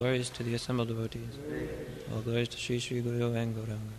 Glories to the assembled devotees. All glories to Sri Sri Guru and Gauranga.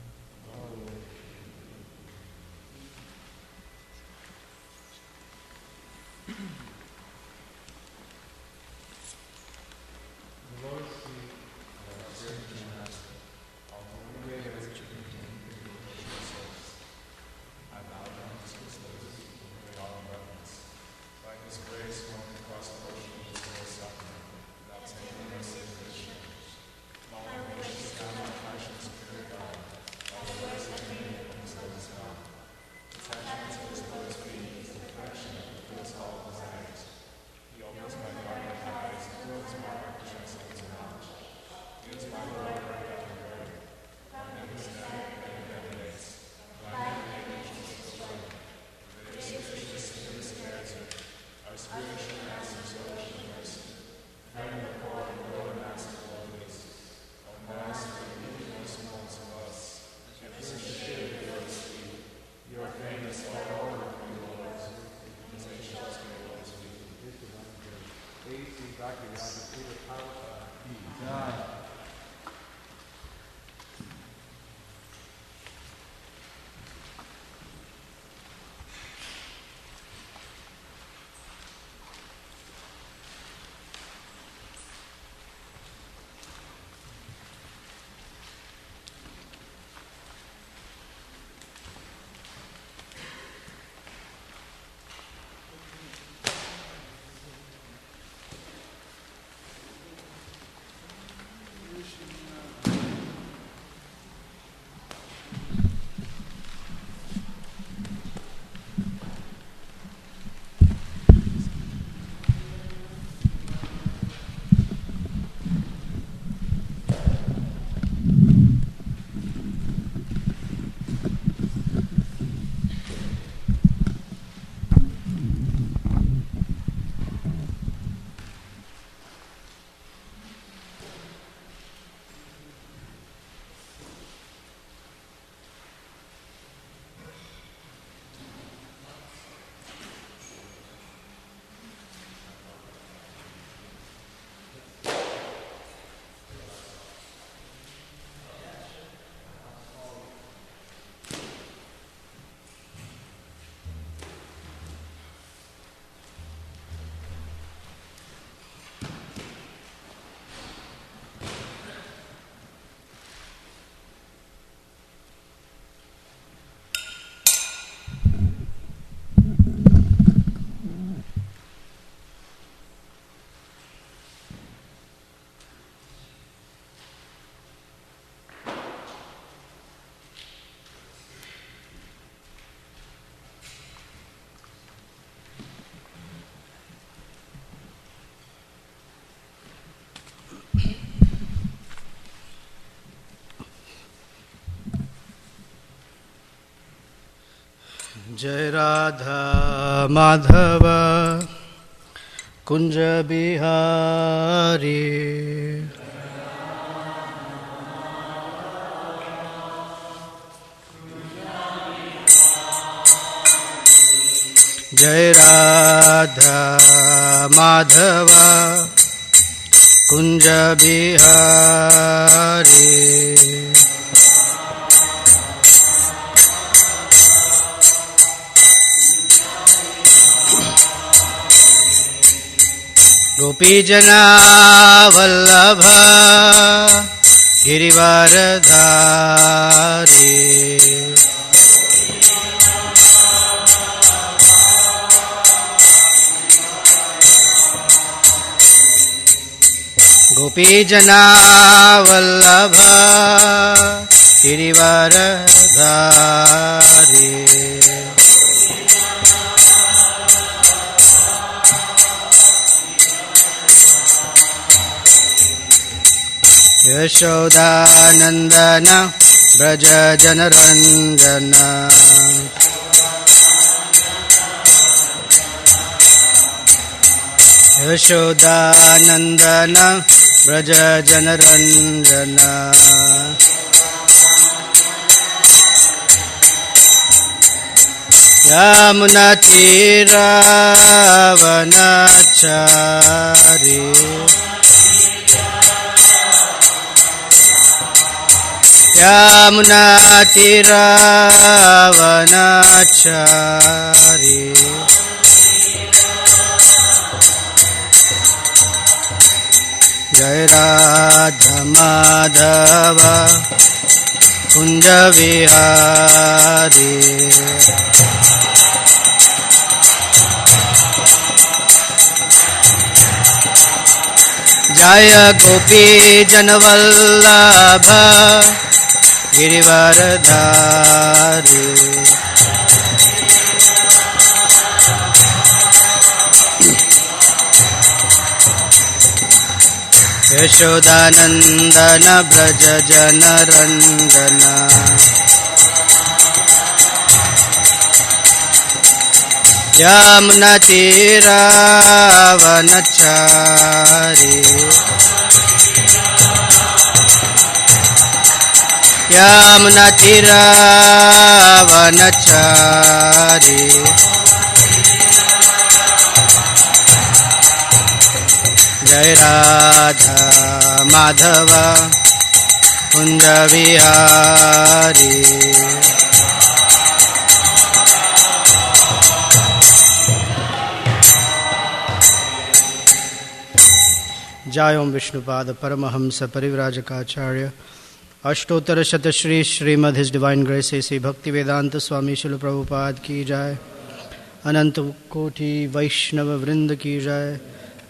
जय राधा माधव कुंज बिहारी जय राधा माधव कुंज बिहारी गोपीजना वल्लभ गिरिवारधारी गोपीजना वल्लभ गिरिवारधारी यशोदानंदन ब्रज जनरंजन यशोदानंदन ब्रज जनरंजन यमुनातीरावनचारी यामुनातिरावनाचारी जय राधा माधव कुंज विहारी जय गोपी जनवल्लभ गिरिवरधारी यशोदानंदन ब्रज जनरंजन यमुनातीरावनचारी यमुनातीरावनचारी जय राधा माधव कुंज विहारी जय ओम विष्णुपाद परमहंस परिव्राजकाचार्य अष्टोत्तर शतश्री श्रीमद् his divine grace Shri Bhakti Vedanta स्वामी शिल प्रभुपाद की जाय। अनंत कोटि वैष्णव वृंद की जाय।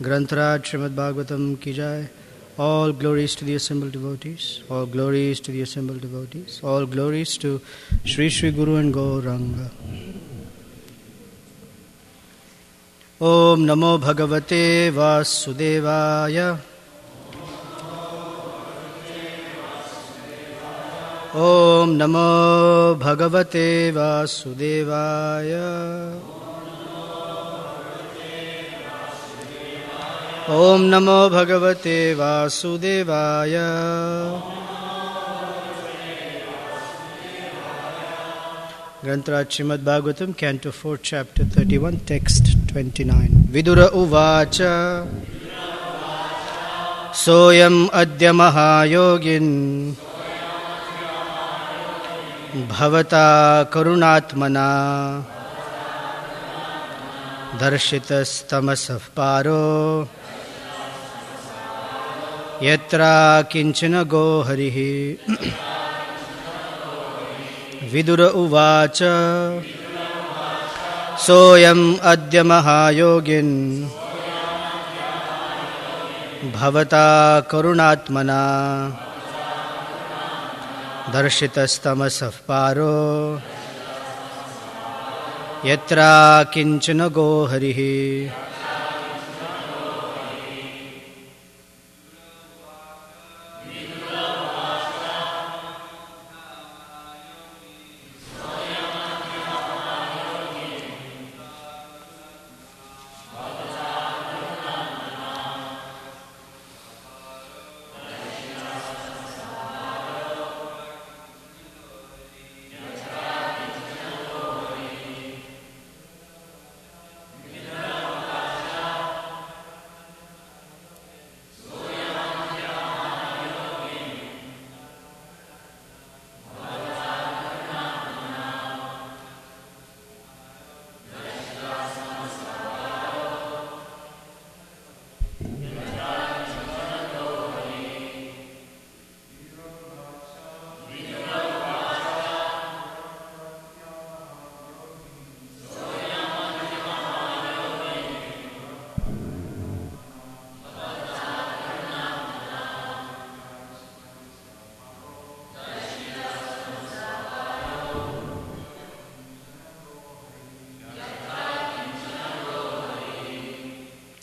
ग्रंथराज श्रीमद् भागवतम की जाय। All glories to the assembled devotees. All glories to the assembled devotees. All glories to Sri Sri Guru and Gauranga. Om Namo Bhagavate Vasudevaya. Om Namo Bhagavate Vasudevaya. Om Namo Bhagavate Vasudevaya. Grantaraj Srimad Bhagavatam, Canto 4, Chapter 31, Text 29. Vidura Uvacha Soyam Adya Mahayogin Bhavata Karunatmana Darshitas Tamasaf Paro Yatra Kinchana Goharihi Vidura Uvacha Soyam Adya Mahayogin Bhavata Karunatmana Darshitas Tamasaf Paro Yatra Kinchana Goharihi.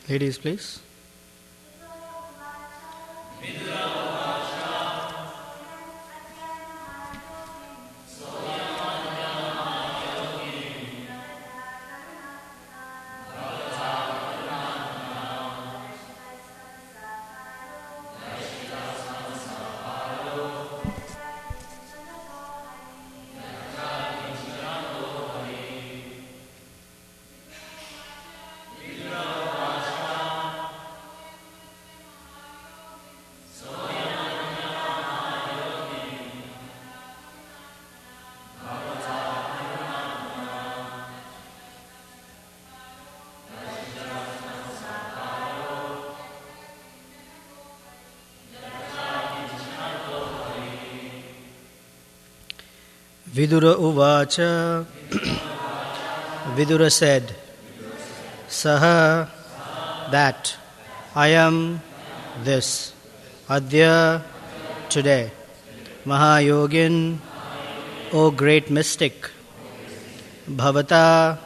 Ladies, please. Vidura uvacha. Vidura said, Saha, that I am this. Adya, today. Mahayogin, O great mystic. Bhavata,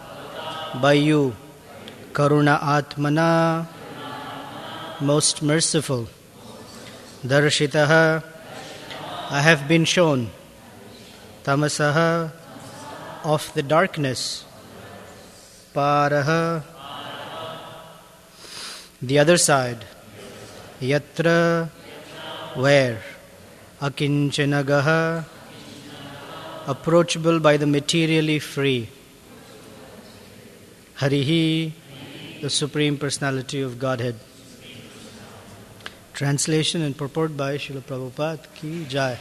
by you. Karuna Atmana, most merciful. Darshitaha, I have been shown. Tamasaha, of the darkness. Paraha, the other side. Yatra, where. Akinchanagaha, approachable by the materially free. Harihi, the Supreme Personality of Godhead. Translation and purport by Srila Prabhupada Ki Jai.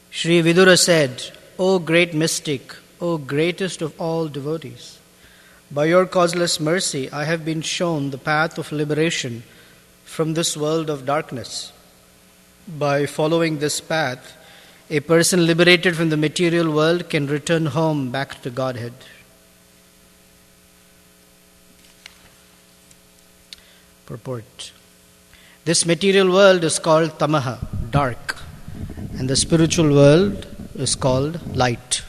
Shri Vidura said, O great mystic, O greatest of all devotees, by your causeless mercy I have been shown the path of liberation from this world of darkness. By following this path, a person liberated from the material world can return home back to Godhead. Purport. This material world is called tamaha, dark, and the spiritual world is called light.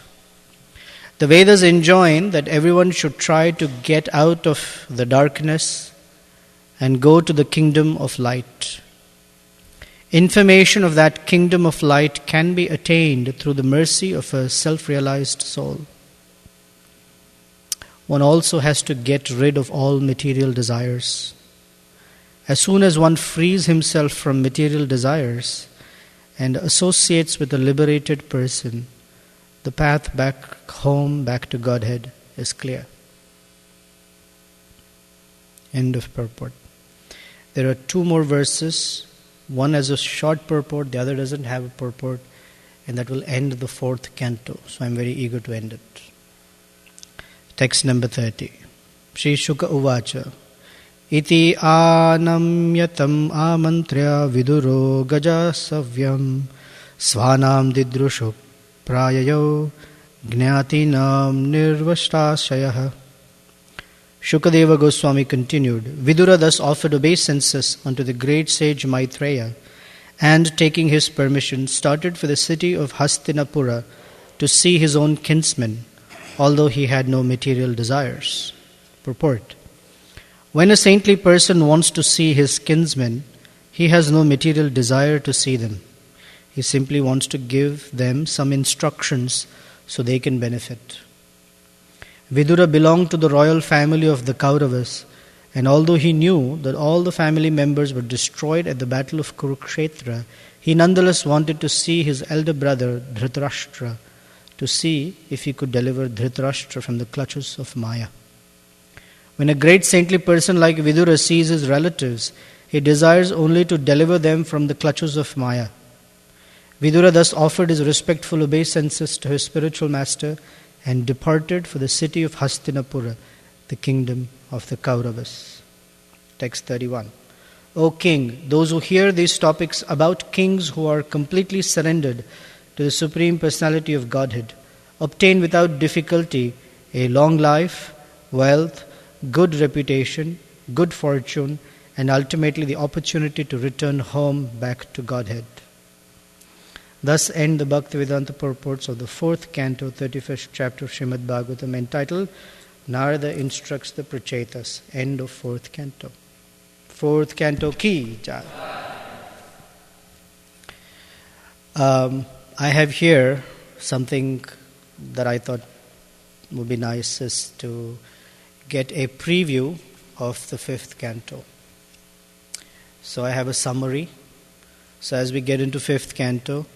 The Vedas enjoin that everyone should try to get out of the darkness and go to the kingdom of light. Information of that kingdom of light can be attained through the mercy of a self-realized soul. One also has to get rid of all material desires. As soon as one frees himself from material desires and associates with a liberated person, the path back home, back to Godhead is clear. End of purport. There are two more verses. One has a short purport, the other doesn't have a purport, and that will end the 4th canto. So I'm very eager to end it. Text number 30. Shri Shuka Uvacha. Iti anamyatam amantrya viduro gaja savyam svanam didrushu prayayo gnyatinam nirvashtashayaha. Shukadeva Goswami continued, Vidura thus offered obeisances unto the great sage Maitreya and, taking his permission, started for the city of Hastinapura to see his own kinsmen, although he had no material desires. Purport. When a saintly person wants to see his kinsmen, he has no material desire to see them. He simply wants to give them some instructions so they can benefit. Vidura belonged to the royal family of the Kauravas, and although he knew that all the family members were destroyed at the battle of Kurukshetra, he nonetheless wanted to see his elder brother Dhritarashtra, to see if he could deliver Dhritarashtra from the clutches of Maya. When a great saintly person like Vidura sees his relatives, he desires only to deliver them from the clutches of Maya. Vidura thus offered his respectful obeisances to his spiritual master and departed for the city of Hastinapura, the kingdom of the Kauravas. Text 31. O king, those who hear these topics about kings who are completely surrendered to the Supreme Personality of Godhead obtain without difficulty a long life, wealth, good reputation, good fortune, and ultimately the opportunity to return home back to Godhead. Thus end the Bhaktivedanta purports of the 4th canto, 31st chapter of Srimad Bhagavatam, entitled Narada Instructs the Prachetas. End of 4th canto. 4th canto Ki Jai. I have here something that I thought would be nice, is to get a preview of the 5th canto. So I have a summary. So as we get into 5th canto,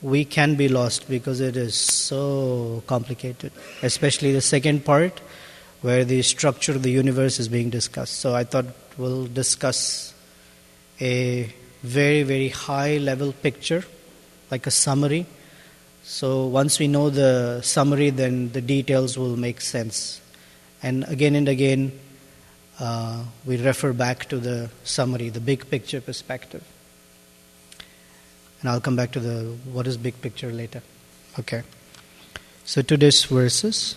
we can be lost because it is so complicated, especially the second part where the structure of the universe is being discussed. So I thought we'll discuss a very, very high level picture, like a summary. So once we know the summary, then the details will make sense. And again, we refer back to the summary, the big picture perspective. And I'll come back to the what is big picture later. Okay. So today's verses.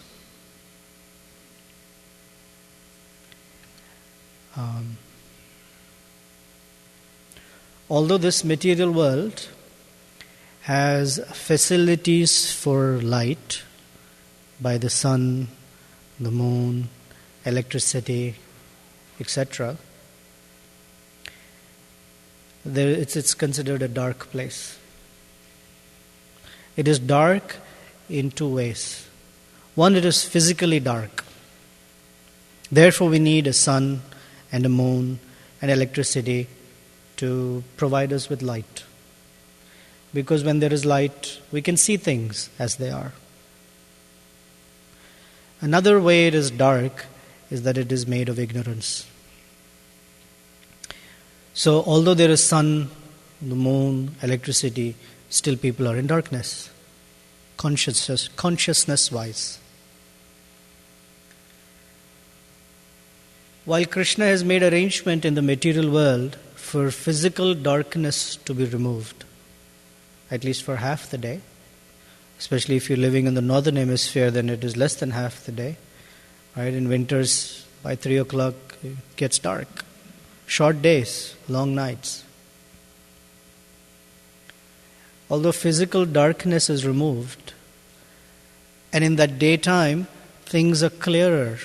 Although this material world has facilities for light by the sun, the moon, electricity, etc., it's considered a dark place. It is dark in two ways. One, it is physically dark. Therefore, we need a sun and a moon and electricity to provide us with light. Because when there is light, we can see things as they are. Another way it is dark is that it is made of ignorance. So, although there is sun, the moon, electricity, still people are in darkness, consciousness-wise. While Krishna has made arrangement in the material world for physical darkness to be removed, at least for half the day, especially if you're living in the northern hemisphere, then it is less than half the day. Right? In winters, by 3 o'clock, it gets dark. Short days, long nights. Although physical darkness is removed, and in that daytime, things are clearer.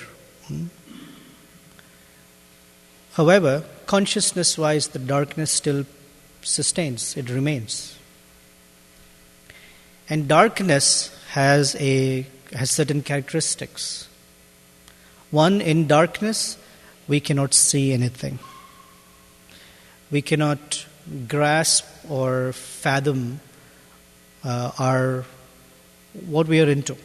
However, consciousness-wise, the darkness still sustains, it remains. And darkness has certain characteristics. One, in darkness, we cannot see anything. We cannot grasp or fathom what we are into.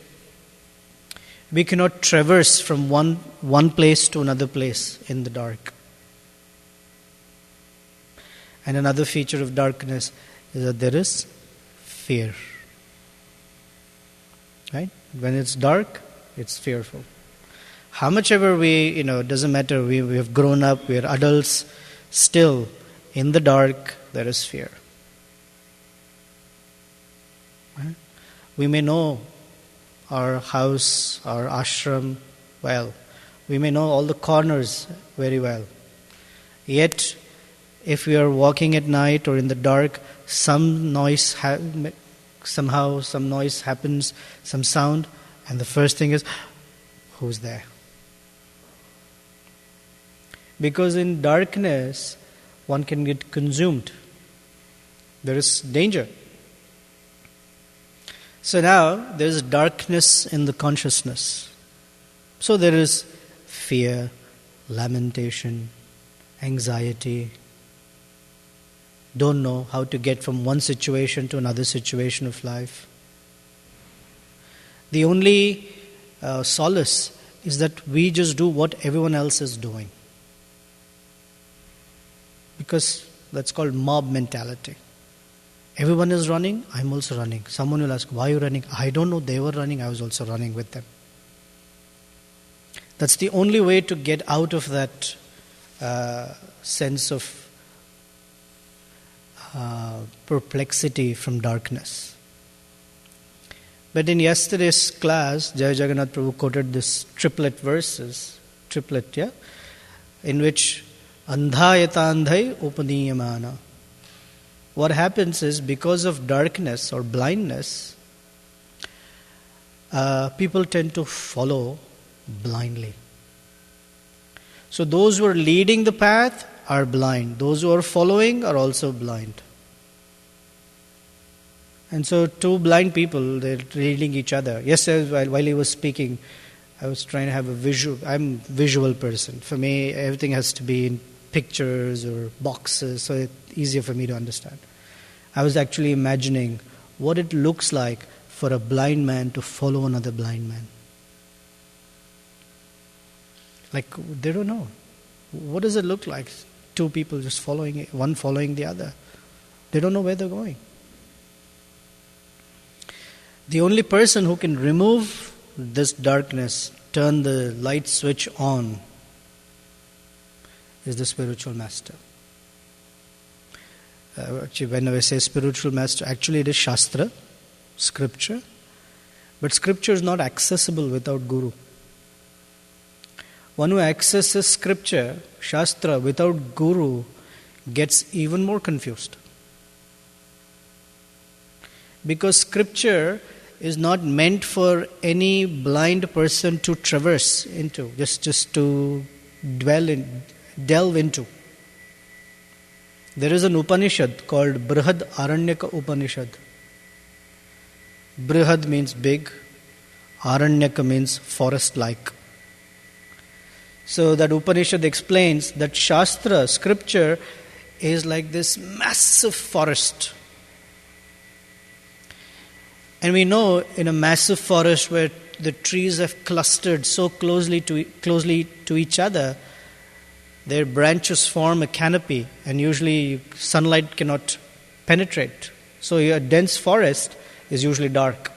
We cannot traverse from one place to another place in the dark. And another feature of darkness is that there is fear. Right? When it's dark, it's fearful. How much ever it doesn't matter, we have grown up, we are adults, still in the dark there is fear. Right? We may know our house, our ashram well. We may know all the corners very well. Yet, if we are walking at night or in the dark, some noise happens, some sound, and the first thing is, who's there? Because in darkness, one can get consumed. There is danger. So now, there is darkness in the consciousness. So there is fear, lamentation, anxiety. Don't know how to get from one situation to another situation of life. The only solace is that we just do what everyone else is doing. Because that's called mob mentality. Everyone is running, I'm also running. Someone will ask, why are you running? I don't know, they were running, I was also running with them. That's the only way to get out of that sense of perplexity from darkness. But in yesterday's class, Jai Jagannath Prabhu quoted this triplet, in which andhayatandhai upaniyamana. What happens is, because of darkness or blindness, people tend to follow blindly. So those who are leading the path are blind. Those who are following are also blind. And so two blind people, they're leading each other. Yesterday, while he was speaking, I was trying to have a visual. I'm a visual person. For me, everything has to be in pictures or boxes, so it's easier for me to understand. I was actually imagining what it looks like for a blind man to follow another blind man. Like, they don't know. What does it look like? Two people just following, one following the other. They don't know where they're going. The only person who can remove this darkness, turn the light switch on, is the spiritual master. Actually, when I say spiritual master, actually it is Shastra, scripture. But scripture is not accessible without Guru. One who accesses scripture, Shastra, without Guru gets even more confused. Because scripture is not meant for any blind person to traverse into, just to delve into. There is an Upanishad called Brihad Aranyaka Upanishad. Brihad means big, Aranyaka means forest-like. So that Upanishad explains that Shastra, scripture, is like this massive forest. And we know in a massive forest where the trees have clustered so closely to each other, their branches form a canopy, and usually sunlight cannot penetrate. So a dense forest is usually dark.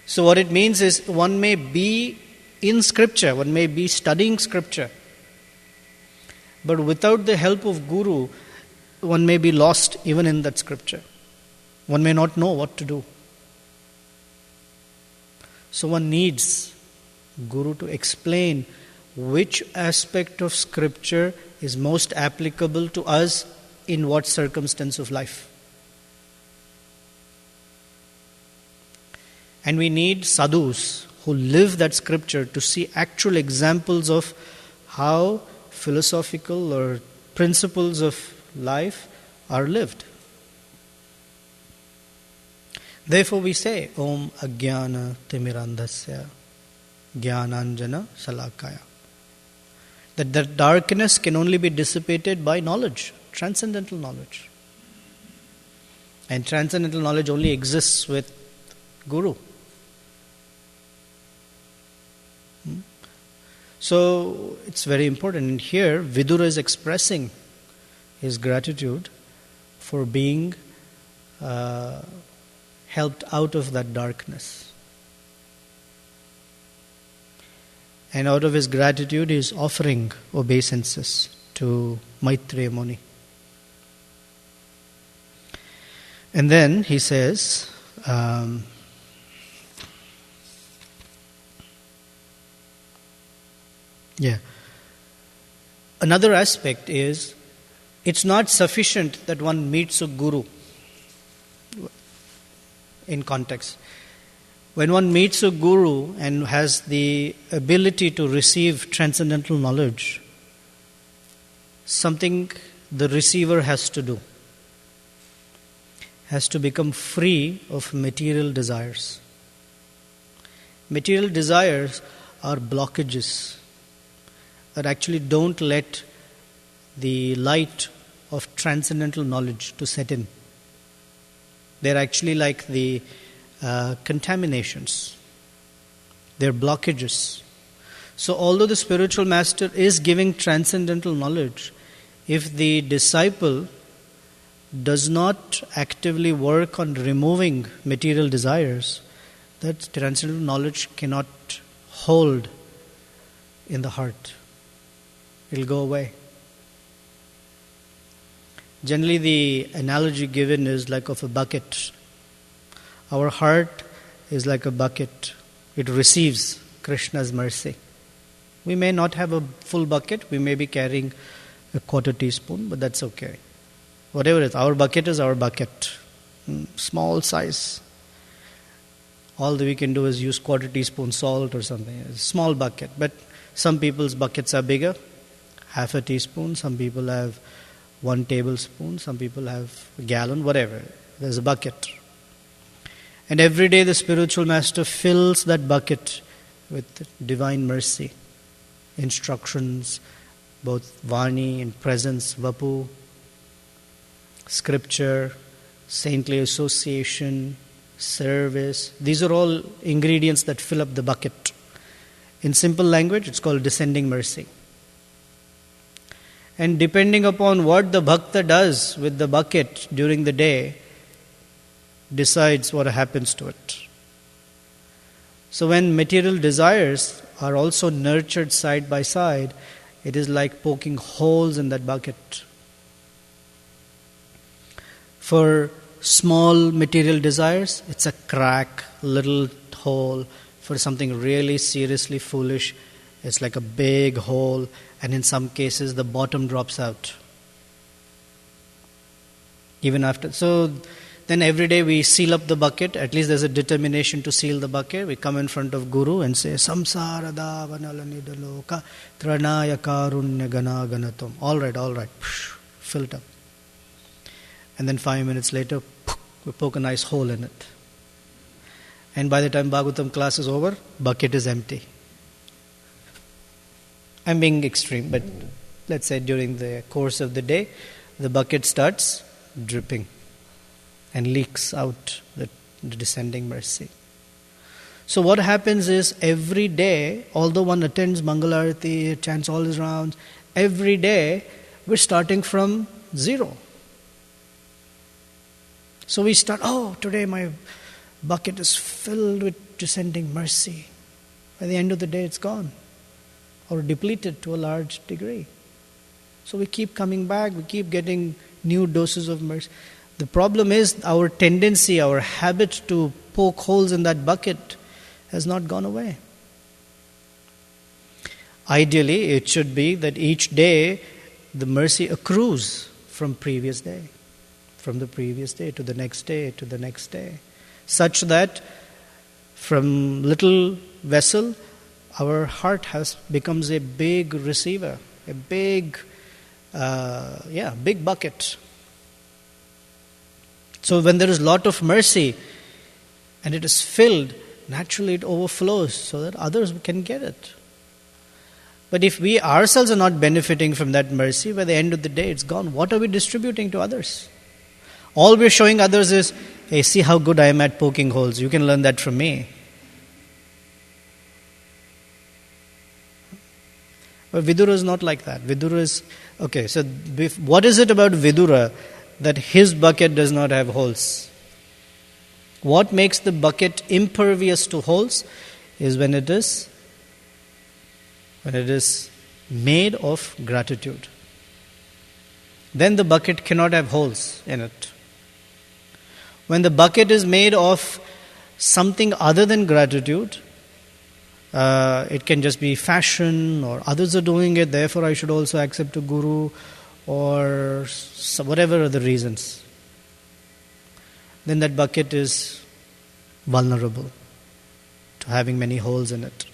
So what it means is one may be in scripture, one may be studying scripture, but without the help of Guru, one may be lost even in that scripture. One may not know what to do. So one needs Guru to explain which aspect of scripture is most applicable to us in what circumstance of life. And we need sadhus who live that scripture to see actual examples of how philosophical or principles of life are lived. Therefore we say, Om Ajnana Timirandhasya Jnananjana Salakaya. That the darkness can only be dissipated by knowledge, transcendental knowledge. And transcendental knowledge only exists with Guru. So it's very important. And here Vidura is expressing his gratitude for being helped out of that darkness. And out of his gratitude he is offering obeisances to Maitreya Muni. And then he says, another aspect is, it's not sufficient that one meets a guru in context. When one meets a guru and has the ability to receive transcendental knowledge, something the receiver has to do, has to become free of material desires. Material desires are blockages that actually don't let the light of transcendental knowledge to set in. They're actually like the contaminations. They're blockages. So although the spiritual master is giving transcendental knowledge, if the disciple does not actively work on removing material desires, that transcendental knowledge cannot hold in the heart. It'll go away. Generally, the analogy given is like of a bucket. Our heart is like a bucket. It receives Krishna's mercy. We may not have a full bucket. We may be carrying a quarter teaspoon, but that's okay. Whatever it is, our bucket is our bucket. Small size. All that we can do is use quarter teaspoon salt or something. It's a small bucket. But some people's buckets are bigger. Half a teaspoon. Some people have 1 tablespoon, some people have a gallon, whatever. There's a bucket. And every day the spiritual master fills that bucket with divine mercy, instructions, both Vani and presence, Vapu, scripture, saintly association, service. These are all ingredients that fill up the bucket. In simple language, it's called descending mercy. And depending upon what the bhakta does with the bucket during the day, decides what happens to it. So when material desires are also nurtured side by side, it is like poking holes in that bucket. For small material desires, it's a crack, little hole. For something really seriously foolish, it's like a big hole, and in some cases the bottom drops out. Even after, so then every day we seal up the bucket. At least there's a determination to seal the bucket. We come in front of Guru and say, Samsara davanalanika tranaya karunya gana ganatum. All right. Fill it up. And then 5 minutes later, we poke a nice hole in it. And by the time Bhagavatam class is over, bucket is empty. I'm being extreme, but let's say during the course of the day, the bucket starts dripping and leaks out the descending mercy. So what happens is every day, although one attends Mangalarati, chants all his rounds, every day we're starting from zero. So we start, today my bucket is filled with descending mercy. By the end of the day it's gone or depleted to a large degree. So we keep coming back, we keep getting new doses of mercy. The problem is our tendency, our habit to poke holes in that bucket has not gone away. Ideally, it should be that each day the mercy accrues from previous day, from the previous day to the next day to the next day, such that from little vessel, our heart becomes a big receiver, a big bucket. So when there is a lot of mercy and it is filled, naturally it overflows so that others can get it. But if we ourselves are not benefiting from that mercy, by the end of the day it's gone. What are we distributing to others? All we're showing others is, hey, see how good I am at poking holes. You can learn that from me. But Vidura is not like that. Vidura is, okay, so what is it about Vidura that his bucket does not have holes? What makes the bucket impervious to holes is when it is made of gratitude. Then the bucket cannot have holes in it. When the bucket is made of something other than gratitude, it can just be fashion, or others are doing it, therefore I should also accept a guru, or whatever are the reasons. Then that bucket is vulnerable to having many holes in it.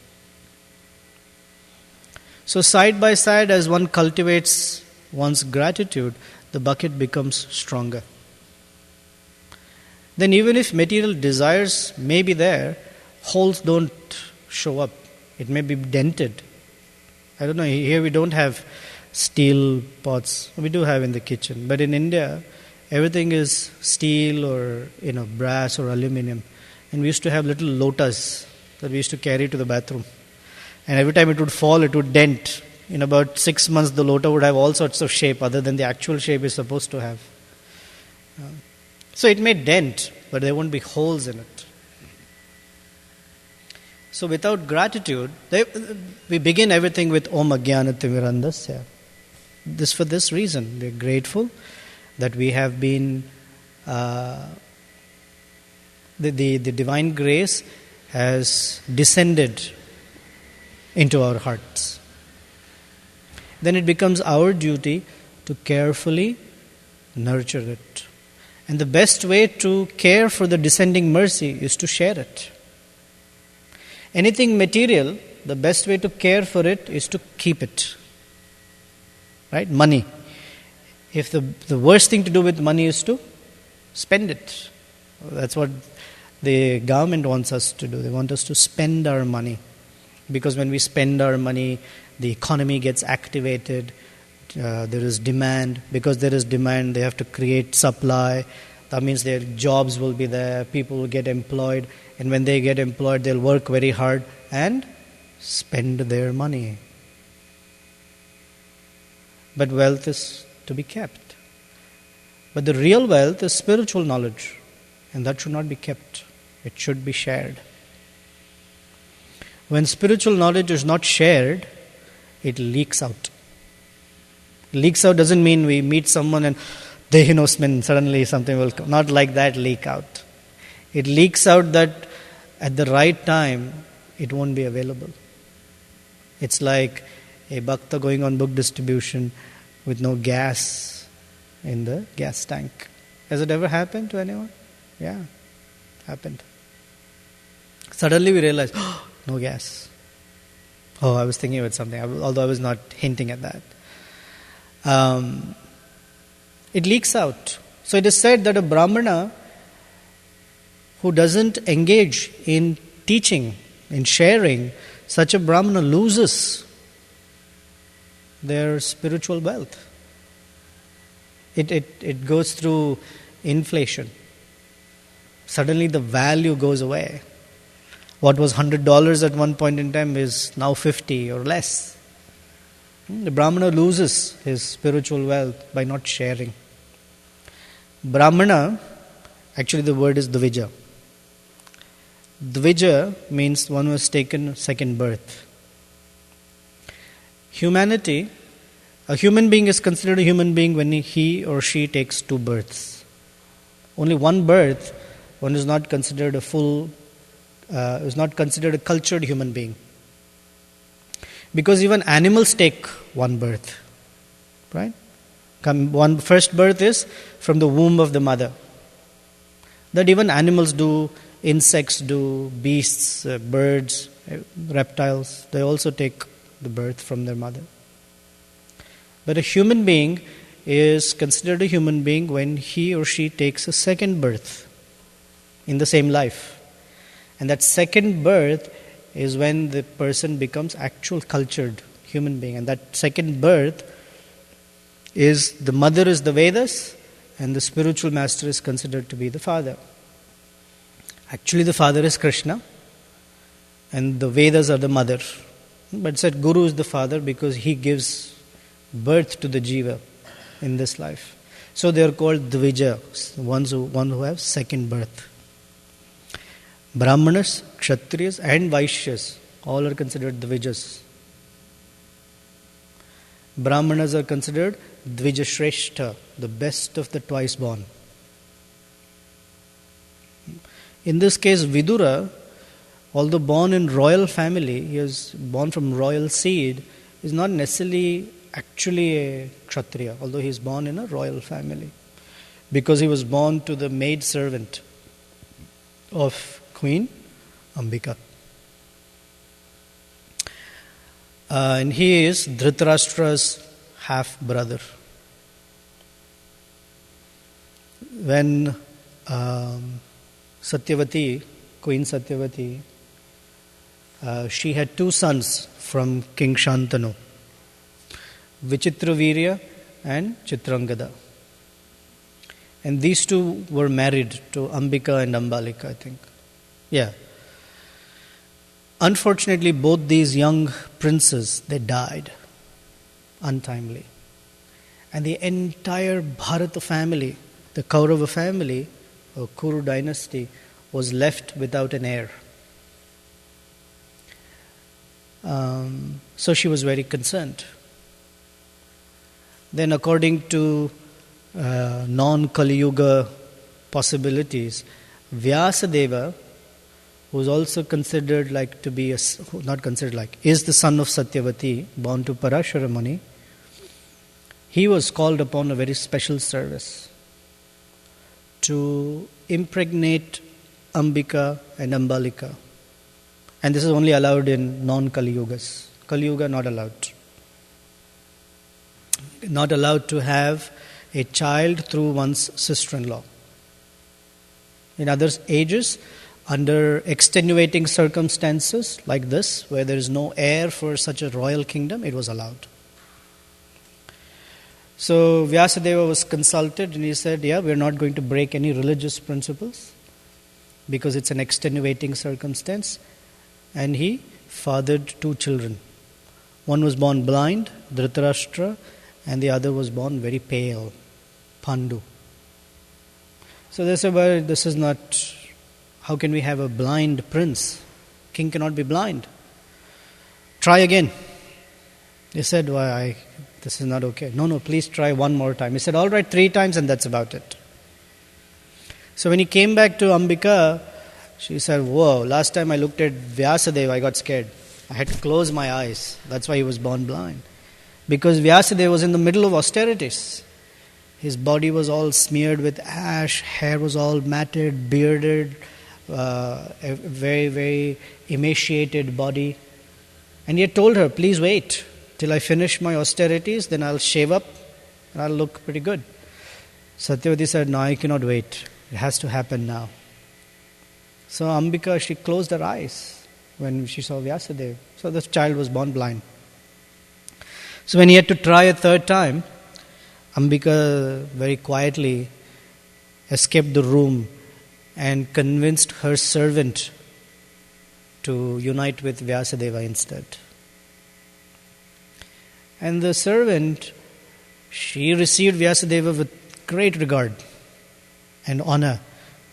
So side by side, as one cultivates one's gratitude, the bucket becomes stronger. Then even if material desires may be there, holes don't show up. It may be dented. I don't know, here we don't have steel pots. We do have in the kitchen. But in India, everything is steel or brass or aluminum. And we used to have little lotas that we used to carry to the bathroom. And every time it would fall, it would dent. In about 6 months, the lota would have all sorts of shape other than the actual shape it's supposed to have. So it may dent, but there won't be holes in it. So without gratitude, we begin everything with Om Ajnana Timirandasya. This for this reason. We're grateful that we have been, the divine grace has descended into our hearts. Then it becomes our duty to carefully nurture it. And the best way to care for the descending mercy is to share it. Anything material, the best way to care for it is to keep it. Right? Money. If the worst thing to do with money is to spend it. That's what the government wants us to do. They want us to spend our money. Because when we spend our money, the economy gets activated. There is demand. Because there is demand, they have to create supply. That means their jobs will be there. People will get employed. And when they get employed, they'll work very hard and spend their money. But wealth is to be kept. But the real wealth is spiritual knowledge. And that should not be kept. It should be shared. When spiritual knowledge is not shared, it leaks out. Leaks out doesn't mean we meet someone and Dehinosmin, suddenly something will come. Not like that leak out. It leaks out that at the right time, it won't be available. It's like a bhakta going on book distribution with no gas in the gas tank. Has it ever happened to anyone? Yeah, happened. Suddenly we realized, oh, no gas. Oh, I was thinking about something, although I was not hinting at that. It leaks out. So it is said that a Brahmana who doesn't engage in teaching, in sharing, such a Brahmana loses their spiritual wealth. It goes through inflation. Suddenly the value goes away. What was $100 at one point in time is now 50 or less. The Brahmana loses his spiritual wealth by not sharing. Brahmana, actually the word is Dvija. Dvija means one who has taken second birth. Humanity, a human being is considered a human being when he or she takes two births. Only one birth, one is not considered a cultured human being. Because even animals take one birth, right? One first birth is from the womb of the mother. That even animals do, insects do, beasts, birds, reptiles, they also take the birth from their mother. But a human being is considered a human being when he or she takes a second birth in the same life. And that second birth is when the person becomes actual cultured human being. And that second birth is, the mother is the Vedas and the spiritual master is considered to be the father. Actually the father is Krishna and the Vedas are the mother. But it said Guru is the father because he gives birth to the jiva in this life. So they are called Dvija, one who have second birth. Brahmanas, Kshatriyas and Vaishyas, all are considered Dvijas. Brahmanas are considered Dvija Shrestha, the best of the twice born. In this case, Vidura, although born in royal family, he is born from royal seed, is not necessarily actually a Kshatriya, although he is born in a royal family. Because he was born to the maid servant of Queen Ambika. And he is Dhritarashtra's half brother. When Satyavati, Queen Satyavati, she had two sons from King Shantanu, Vichitravirya and Chitrangada. And these two were married to Ambika and Ambalika, I think. Yeah. Unfortunately, both these young princes, they died untimely. And the entire Bharata family, the Kaurava family, or Kuru dynasty, was left without an heir. So she was very concerned. Then according to non-Kali Yuga possibilities, Vyasadeva, who is also considered like to be, is the son of Satyavati, born to Parashara Muni, he was called upon a very special service to impregnate Ambika and Ambalika. And this is only allowed in non-Kali Yugas. Kali Yuga not allowed. Not allowed to have a child through one's sister-in-law. In other ages, under extenuating circumstances like this, where there is no heir for such a royal kingdom, it was allowed. So Vyasadeva was consulted and he said, we are not going to break any religious principles because it's an extenuating circumstance. And he fathered two children. One was born blind, Dhritarashtra, and the other was born very pale, Pandu. So they said, well, this is not, how can we have a blind prince? King cannot be blind. Try again. They said, this is not okay. No, please try one more time. He said, all right, 3 times and that's about it. So when he came back to Ambika, she said, whoa, last time I looked at Vyasadeva, I got scared. I had to close my eyes. That's why he was born blind. Because Vyasadeva was in the middle of austerities. His body was all smeared with ash, hair was all matted, bearded, a very, very emaciated body. And he had told her, please wait till I finish my austerities, then I'll shave up and I'll look pretty good. Satyavati said, no, I cannot wait. It has to happen now. So Ambika, she closed her eyes when she saw Vyasadeva. So the child was born blind. So when he had to try a 3rd time, Ambika very quietly escaped the room and convinced her servant to unite with Vyasadeva instead. And the servant, she received Vyasadeva with great regard and honor,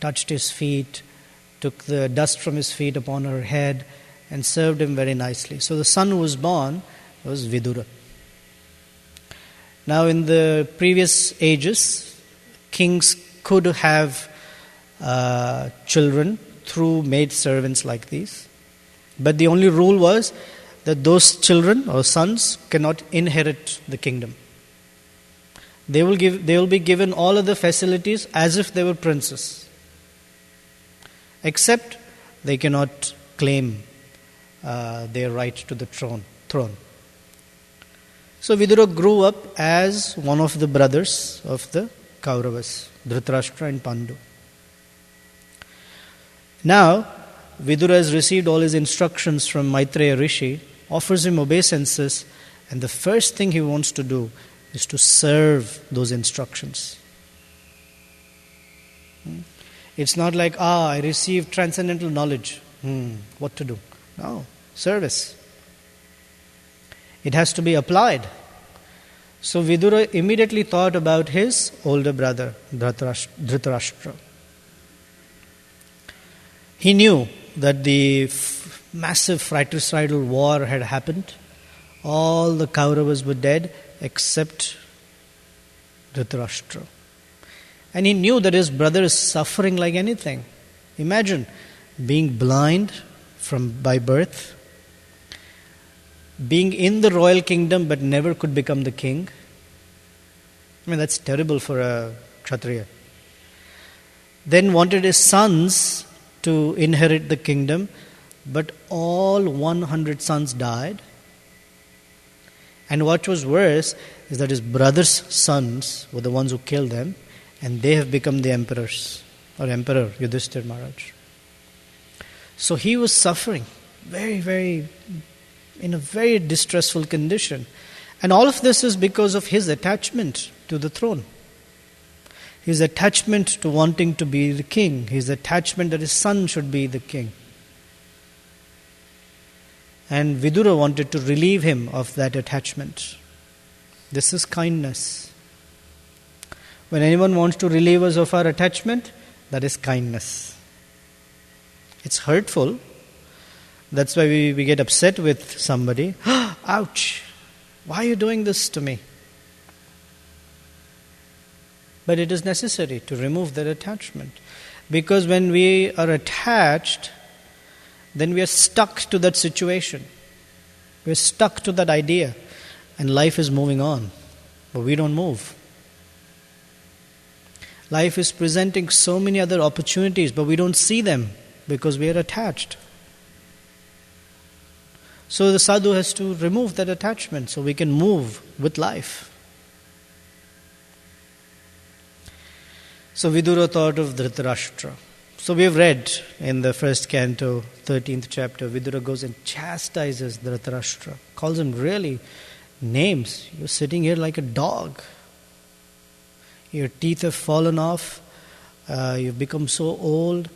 touched his feet, took the dust from his feet upon her head and served him very nicely. So the son who was born was Vidura. Now in the previous ages, kings could have children through maid servants like these. But the only rule was that those children or sons cannot inherit the kingdom. They will be given all of the facilities as if they were princes. Except they cannot claim their right to the throne. So Vidura grew up as one of the brothers of the Kauravas, Dhritarashtra and Pandu. Now, Vidura has received all his instructions from Maitreya Rishi, offers him obeisances, and the first thing he wants to do is to serve those instructions. It's not like, I received transcendental knowledge. What to do? No, service. It has to be applied. So Vidura immediately thought about his older brother, Dhritarashtra. He knew that the massive fratricidal war had happened. All the Kauravas were dead except Dhritarashtra. And he knew that his brother is suffering like anything. Imagine being blind by birth, being in the royal kingdom but never could become the king. I mean, that's terrible for a Kshatriya. Then wanted his sons to inherit the kingdom, but all 100 sons died. And what was worse is that his brother's sons were the ones who killed them, and they have become the emperors, or Emperor Yudhishthira Maharaj. So he was suffering in a very distressful condition. And all of this is because of his attachment to the throne. His attachment to wanting to be the king. His attachment that his son should be the king. And Vidura wanted to relieve him of that attachment. This is kindness. When anyone wants to relieve us of our attachment, that is kindness. It's hurtful. That's why we get upset with somebody. Ouch! Why are you doing this to me? But it is necessary to remove that attachment. Because when we are attached, then we are stuck to that situation. We are stuck to that idea. And life is moving on. But we don't move. Life is presenting so many other opportunities, but we don't see them because we are attached. So the sadhu has to remove that attachment so we can move with life. So Vidura thought of Dhritarashtra. So we have read in the first canto, 13th chapter, Vidura goes and chastises Dhritarashtra, calls him really names. You're sitting here like a dog. Your teeth have fallen off. You've become so old.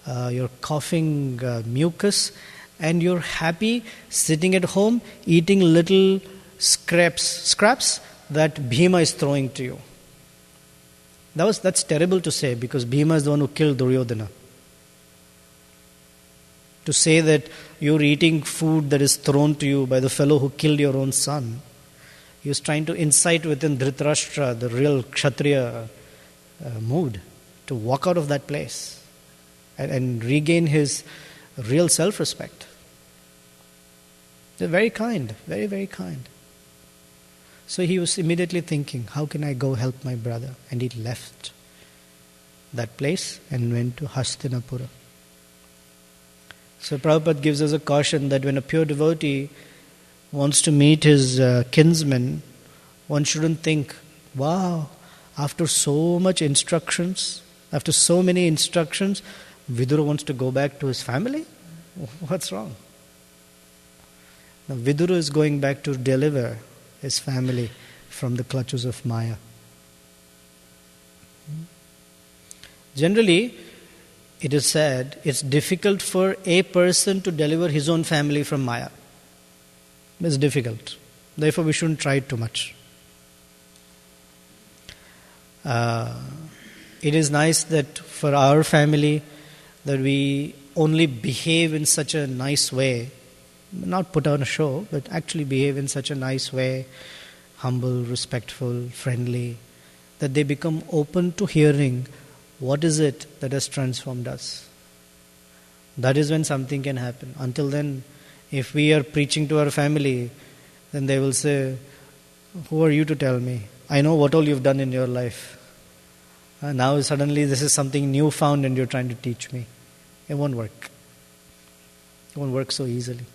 You're coughing mucus. And you're happy sitting at home eating little scraps that Bhima is throwing to you. That's terrible to say because Bhima is the one who killed Duryodhana. To say that you're eating food that is thrown to you by the fellow who killed your own son He was trying to incite within Dhritarashtra the real Kshatriya mood to walk out of that place and regain his real self-respect. They're very kind, very, very kind. So he was immediately thinking, how can I go help my brother? And he left that place and went to Hastinapura. So Prabhupada gives us a caution that when a pure devotee wants to meet his kinsman, one shouldn't think, wow, after so much instructions, after so many instructions, Vidura wants to go back to his family? What's wrong? Now Vidura is going back to deliver his family from the clutches of Maya. Generally, it is said, it's difficult for a person to deliver his own family from Maya. It's difficult. Therefore, we shouldn't try it too much. It is nice that for our family, that we only behave in such a nice way, not put on a show, but actually behave in such a nice way, humble, respectful, friendly, that they become open to hearing what is it that has transformed us. That is when something can happen. Until then, if we are preaching to our family, then they will say, who are you to tell me? I know what all you've done in your life. Now suddenly this is something new found and you're trying to teach me. It won't work. It won't work so easily.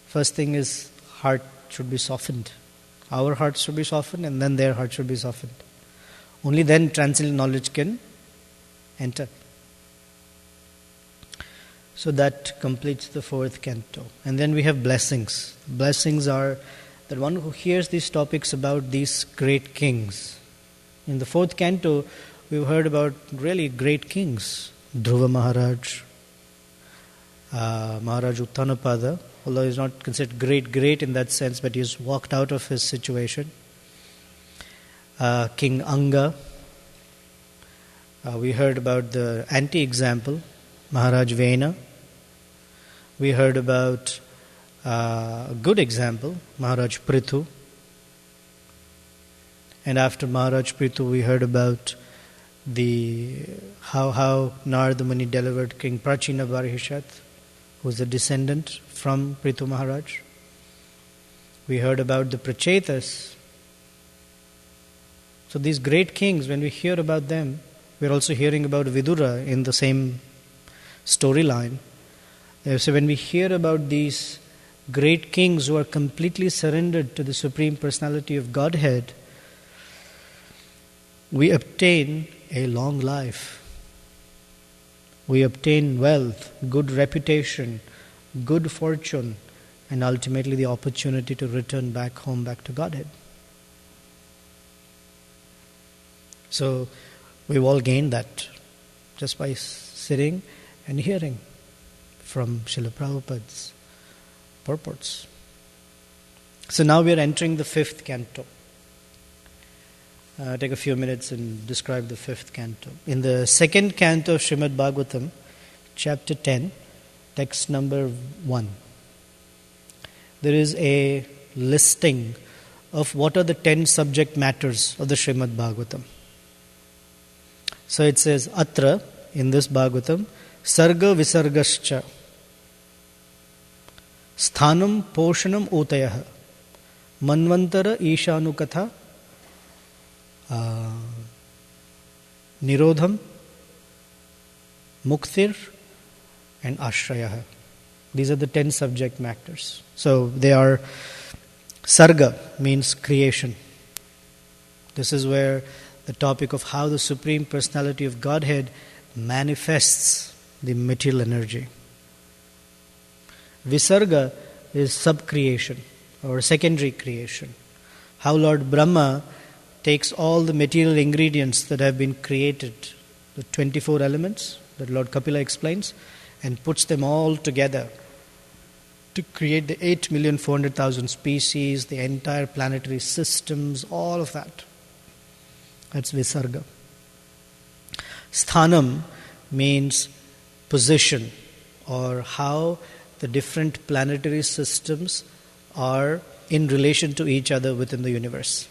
First thing is, heart should be softened. Our hearts should be softened and then their heart should be softened. Only then transcendental knowledge can enter. So that completes the 4th canto. And then we have blessings. Blessings are that one who hears these topics about these great kings. In the 4th canto, we've heard about really great kings. Dhruva Maharaj, Maharaj Uttanapada, although he's not considered great in that sense, but he's walked out of his situation. King Anga. We heard about the anti-example, Maharaj Vena. We heard about a good example, Maharaj Prithu. And after Maharaj Prithu, we heard about how Narada Muni delivered King Prachina Barhishat, who is a descendant from Prithu Maharaj. We heard about the Prachetas. So these great kings, when we hear about them, we're also hearing about Vidura in the same storyline. So when we hear about these great kings who are completely surrendered to the Supreme Personality of Godhead, we obtain a long life. We obtain wealth, good reputation, good fortune, and ultimately the opportunity to return back home, back to Godhead. So we've all gained that just by sitting and hearing from Srila Prabhupada's purports. So now we are entering the 5th canto. Take a few minutes and describe the 5th canto. In the 2nd canto of Srimad Bhagavatam, chapter 10, text number 1, there is a listing of what are the 10 subject matters of the Srimad Bhagavatam. So it says, Atra, in this Bhagavatam, Sarga Visargascha, Sthanam Poshanam Utayah, Manvantara Ishanukatha, Nirodham, Muktir, and Ashraya. These are the 10 subject matters. So they are, Sarga means creation. This is where the topic of how the Supreme Personality of Godhead manifests the material energy. Visarga is sub-creation or secondary creation. How Lord Brahma takes all the material ingredients that have been created, the 24 elements that Lord Kapila explains, and puts them all together to create the 8,400,000 species, the entire planetary systems, all of that. That's Visarga. Sthanam means position, or how the different planetary systems are in relation to each other within the universe.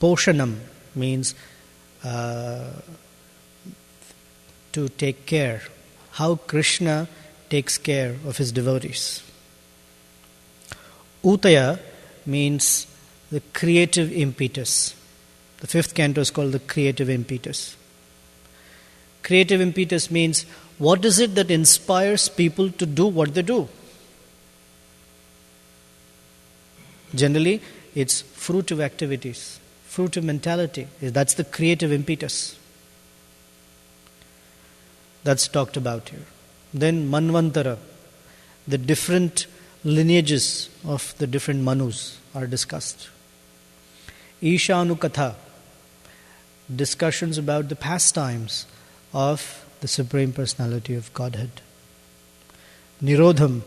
Poshanam means to take care. How Krishna takes care of his devotees. Utaya means the creative impetus. The 5th canto is called the creative impetus. Creative impetus means what is it that inspires people to do what they do? Generally, it's fruitive activities, fruitive mentality. That's the creative impetus. That's talked about here. Then Manvantara, the different lineages of the different Manus are discussed. Ishanukatha, discussions about the pastimes of the Supreme Personality of Godhead. Nirodham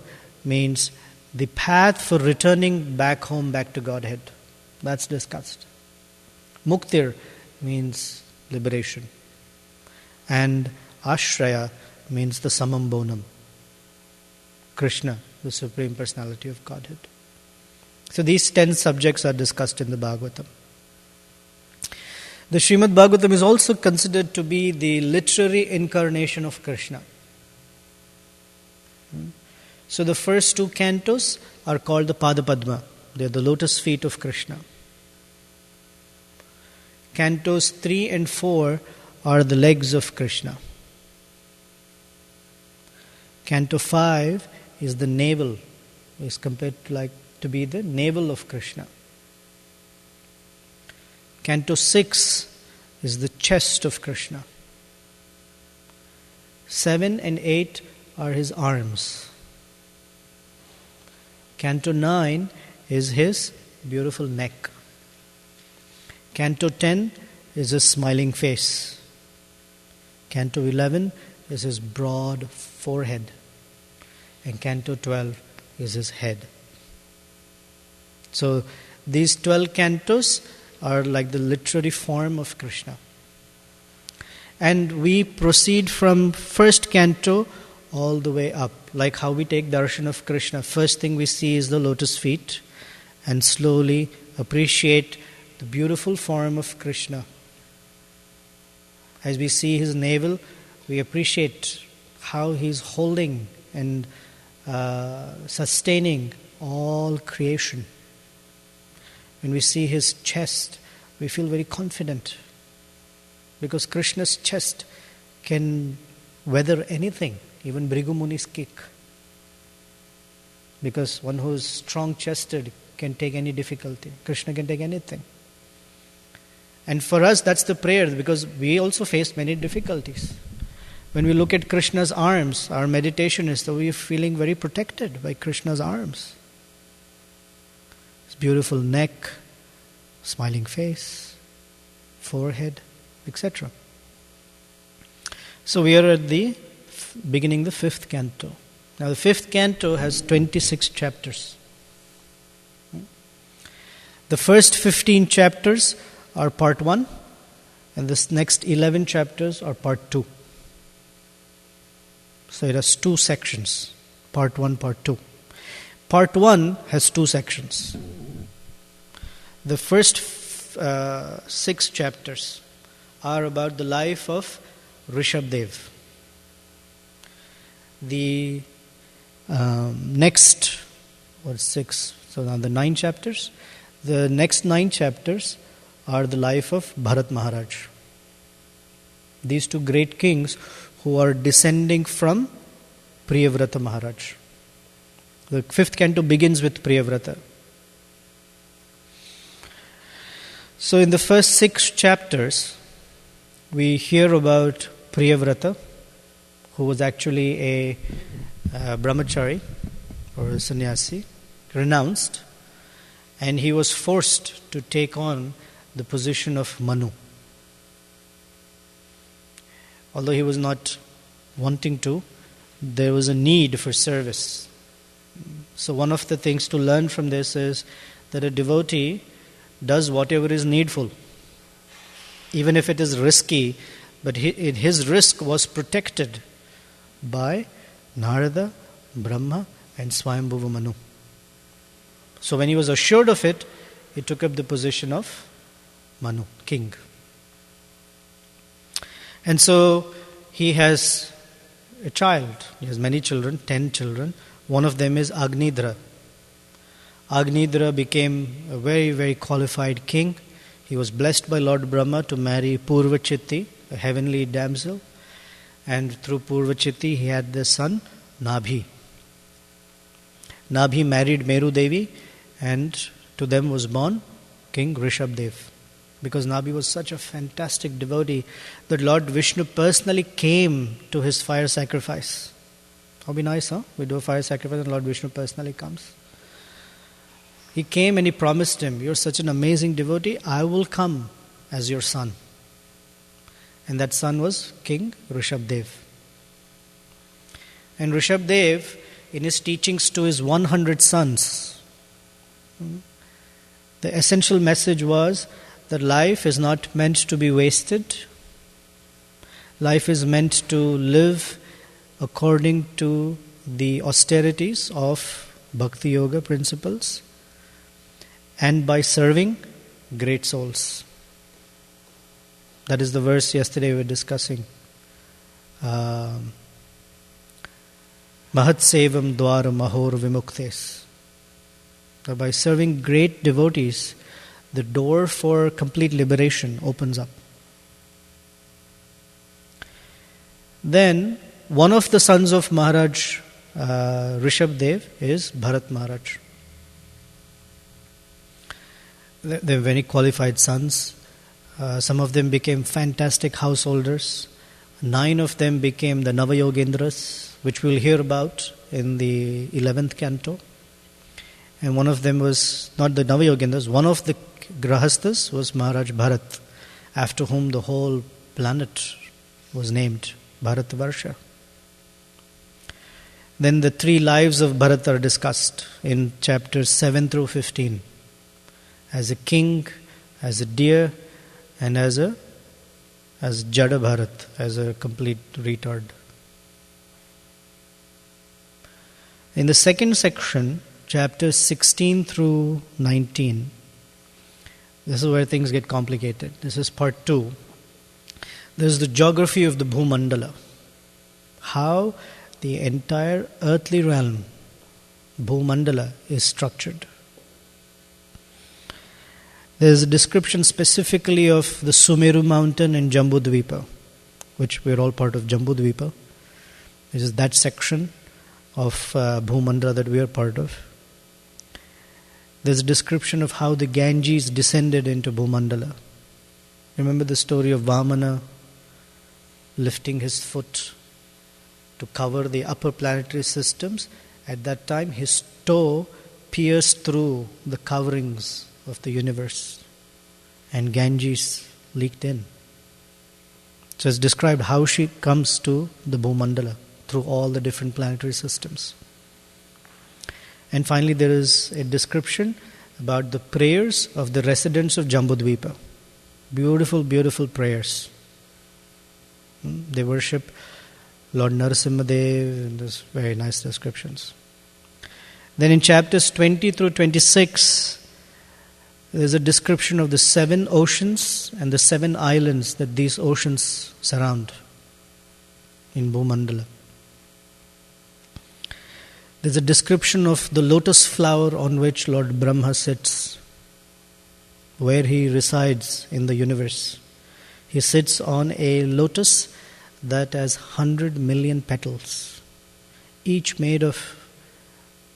means the path for returning back home, back to Godhead. That's discussed. Muktir means liberation. And Ashraya means the Samam Bonam. Krishna, the Supreme Personality of Godhead. So these 10 subjects are discussed in the Bhagavatam. The Srimad Bhagavatam is also considered to be the literary incarnation of Krishna. So the first 2 cantos are called the Pada Padma. They are the lotus feet of Krishna. Cantos 3 and 4 are the legs of Krishna. Canto 5 is the navel, is compared to be the navel of Krishna. Canto 6 is the chest of Krishna. 7 and 8 are his arms. Canto 9 is his beautiful neck. Canto 10 is his smiling face. Canto 11 is his broad forehead. And Canto 12 is his head. So these 12 cantos are like the literary form of Krishna. And we proceed from first canto all the way up. Like how we take darshan of Krishna. First thing we see is the lotus feet. And slowly appreciate the beautiful form of Krishna. As we see his navel, we appreciate how he's holding and sustaining all creation. When we see his chest, we feel very confident. Because Krishna's chest can weather anything, even Bhrigu Muni's kick. Because one who is strong-chested can take any difficulty. Krishna can take anything. And for us, that's the prayer, because we also face many difficulties. When we look at Krishna's arms, our meditation is that we are feeling very protected by Krishna's arms. His beautiful neck, smiling face, forehead, etc. So we are at the beginning the 5th canto. Now the 5th canto has 26 chapters. The first 15 chapters are part 1, and the next 11 chapters are part 2. So it has 2 sections, part 1, part 2. Part 1 has 2 sections. The first 6 chapters are about the life of Rishabdev. The next, 6? So now the 9 chapters. The next 9 chapters are the life of Bharat Maharaj. These 2 great kings who are descending from Priyavrata Maharaj. The 5th canto begins with Priyavrata. So in the first 6 chapters, we hear about Priyavrata, who was actually a brahmachari or a sannyasi, renounced, and he was forced to take on the position of Manu. Although he was not wanting to, there was a need for service. So one of the things to learn from this is that a devotee does whatever is needful, even if it is risky, but his risk was protected by Narada, Brahma and Swayambhuva Manu. So when he was assured of it, he took up the position of Manu, king. And so he has a child. He has many children, 10 children. One of them is Agnidra. Agnidra became a very, very qualified king. He was blessed by Lord Brahma to marry Purvachitti, a heavenly damsel. And through Purvachitti, he had the son Nabhi. Nabhi married Meru Devi, and to them was born King Rishabdev. Because Nabhi was such a fantastic devotee that Lord Vishnu personally came to his fire sacrifice. How be nice, huh? We do a fire sacrifice and Lord Vishnu personally comes. He came and he promised him, "You're such an amazing devotee, I will come as your son." And that son was King Rishabdev. And Rishabdev, in his teachings to his 100 sons, the essential message was that life is not meant to be wasted. Life is meant to live according to the austerities of Bhakti Yoga principles and by serving great souls. That is the verse yesterday we were discussing. Mahat sevam dwara mahor vimuktes. That by serving great devotees, the door for complete liberation opens up. Then, one of the sons of Maharaj Rishabdev is Bharat Maharaj. They are very qualified sons. Some of them became fantastic householders. 9 of them became the Navayogendras, which we'll hear about in the 11th canto. And one of them was not the Navayogendras, one of the Grahasthas was Maharaj Bharat, after whom the whole planet was named, Bharatvarsha. Then the 3 lives of Bharat are discussed in chapters 7 through 15. As a king, as a deer, and as Jada Bharat, as a complete retard. In the second section, chapters 16 through 19, this is where things get complicated. This is part 2. This is the geography of the Bhumandala. How the entire earthly realm, Bhumandala, is structured. There is a description specifically of the Sumeru mountain in Jambudvipa, which we are all part of Jambudvipa. This is that section of Bhumandala that we are part of. There's a description of how the Ganges descended into Bhumandala. Remember the story of Vamana lifting his foot to cover the upper planetary systems? At that time, his toe pierced through the coverings of the universe, and Ganges leaked in. So it's described how she comes to the Bhumandala through all the different planetary systems. And finally, there is a description about the prayers of the residents of Jambudvipa. Beautiful, beautiful prayers. They worship Lord Narasimhadev, and there's very nice descriptions. Then in chapters 20 through 26, there's a description of the 7 oceans and the 7 islands that these oceans surround in Bhumandala. There's a description of the lotus flower on which Lord Brahma sits, where he resides in the universe. He sits on a lotus that has 100 million petals, each made of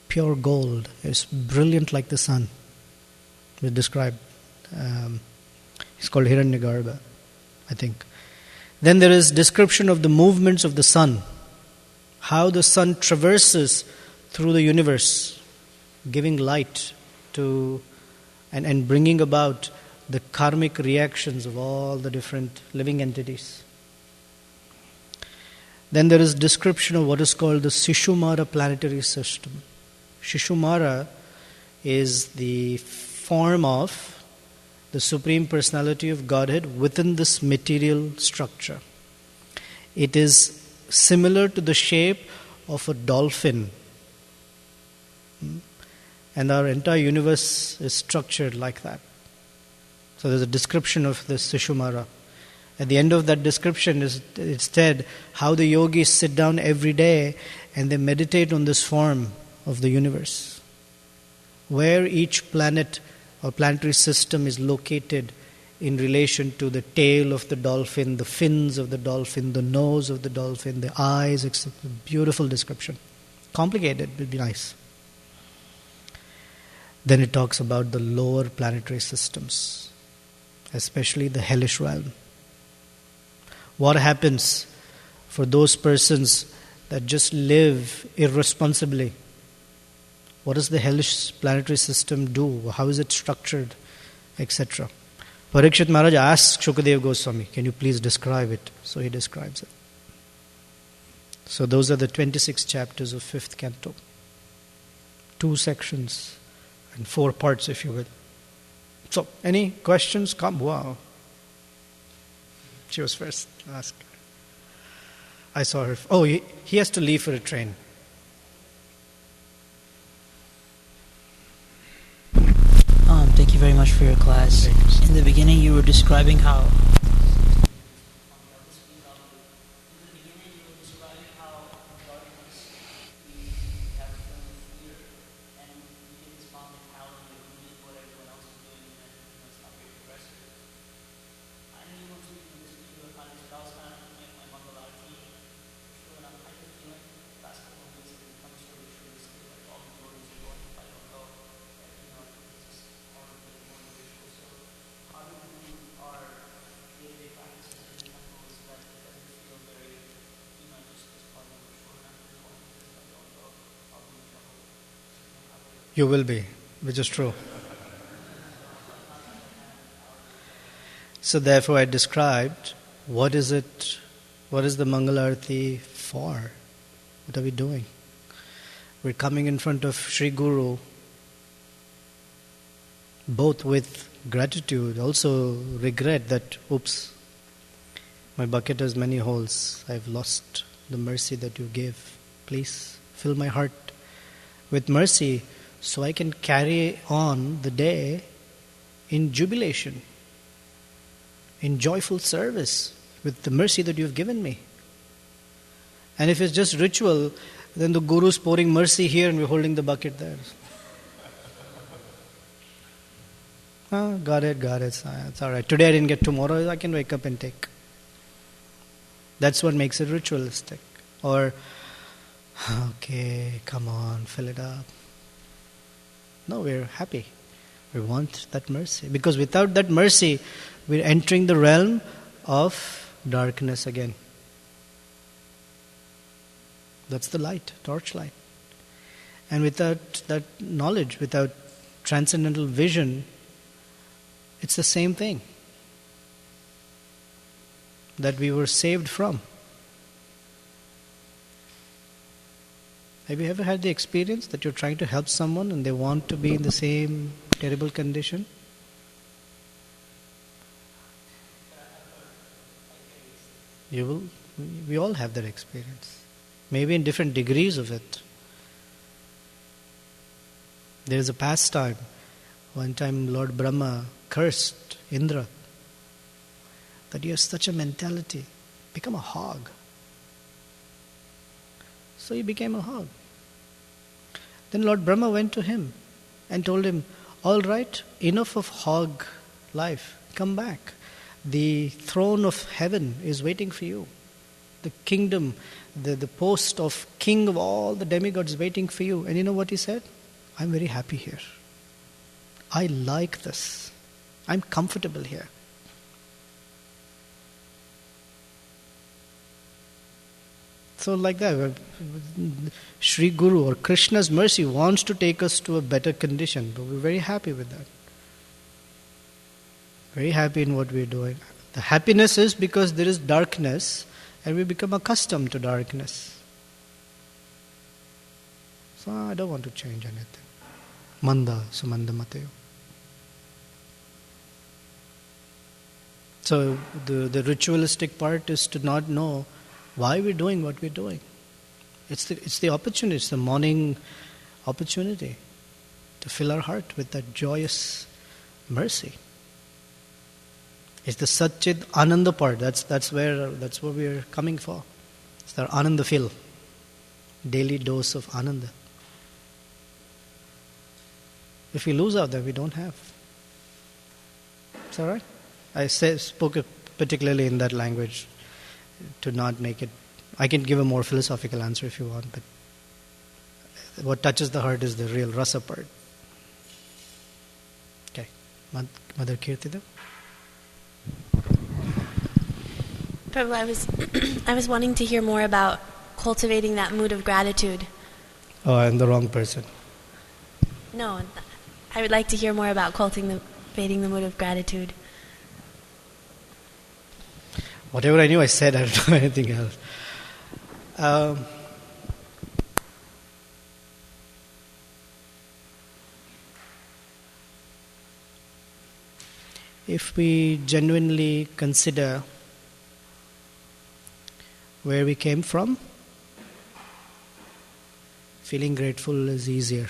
pure gold. It's brilliant like the sun. It's described. It's called Hiranyagarbha, I think. Then there is description of the movements of the sun, how the sun traverses through the universe, giving light to and bringing about the karmic reactions of all the different living entities. Then there is description of what is called the Shishumara planetary system. Shishumara is the form of the Supreme Personality of Godhead within this material structure. It is similar to the shape of a dolphin. And our entire universe is structured like that. So there's a description of this Sushumara. At the end of that description, it's said how the yogis sit down every day and they meditate on this form of the universe, where each planet or planetary system is located in relation to the tail of the dolphin, the fins of the dolphin, the nose of the dolphin, the eyes, etc. Beautiful description. Complicated, but be nice. Then it talks about the lower planetary systems, especially the hellish realm. What happens for those persons that just live irresponsibly? What does the hellish planetary system do? How is it structured? Etc. Parikshit Maharaj asked Shukadev Goswami, can you please describe it? So he describes it. So those are the 26 chapters of 5th canto. 2 sections and 4 parts, if you will. So, any questions? Come. Wow. She was first. Ask. I saw her. Oh, he has to leave for a train. Thank you very much for your class. In the beginning, you were describing how you will be, which is true. So therefore I described what is the Mangalarti for? What are we doing? We're coming in front of Sri Guru both with gratitude, also regret that, oops, my bucket has many holes. I've lost the mercy that you gave. Please fill my heart with mercy so I can carry on the day in jubilation, in joyful service with the mercy that you've given me. And if it's just ritual, then the Guru's pouring mercy here and we're holding the bucket there. Got it. It's all right. Today I didn't get, tomorrow I can wake up and take. That's what makes it ritualistic. Or, okay, come on, fill it up. No, we're happy. We want that mercy. Because without that mercy, we're entering the realm of darkness again. That's the light, torchlight. And without that knowledge, without transcendental vision, it's the same thing that we were saved from. Have you ever had the experience that you're trying to help someone and they want to be in the same terrible condition? We all have that experience. Maybe in different degrees of it. There is a pastime. One time Lord Brahma cursed Indra that you have such a mentality. Become a hog. So he became a hog. Then Lord Brahma went to him and told him, all right, enough of hog life. Come back. The throne of heaven is waiting for you. The kingdom, the post of king of all the demigods is waiting for you. And you know what he said? I'm very happy here. I like this. I'm comfortable here. So like that, Sri Guru or Krishna's mercy wants to take us to a better condition, but we're very happy with that. Very happy in what we're doing. The happiness is because there is darkness and we become accustomed to darkness. So I don't want to change anything. Manda sumanda mateo. So the ritualistic part is to not know why we're doing what we're doing. It's the opportunity, it's the morning opportunity to fill our heart with that joyous mercy. It's the Satchid Ananda part. That's what we are coming for. It's the Ananda fill. Daily dose of Ananda. If we lose out there, we don't have. It's alright? I spoke particularly in that language to not make it. I can give a more philosophical answer if you want, but what touches the heart is the real rasa part. Okay. Mother Kirtida? Prabhu, I was wanting to hear more about cultivating that mood of gratitude. Oh, I'm the wrong person. No, I would like to hear more about cultivating the mood of gratitude. Whatever I knew, I said. I don't know anything else. If we genuinely consider where we came from, feeling grateful is easier.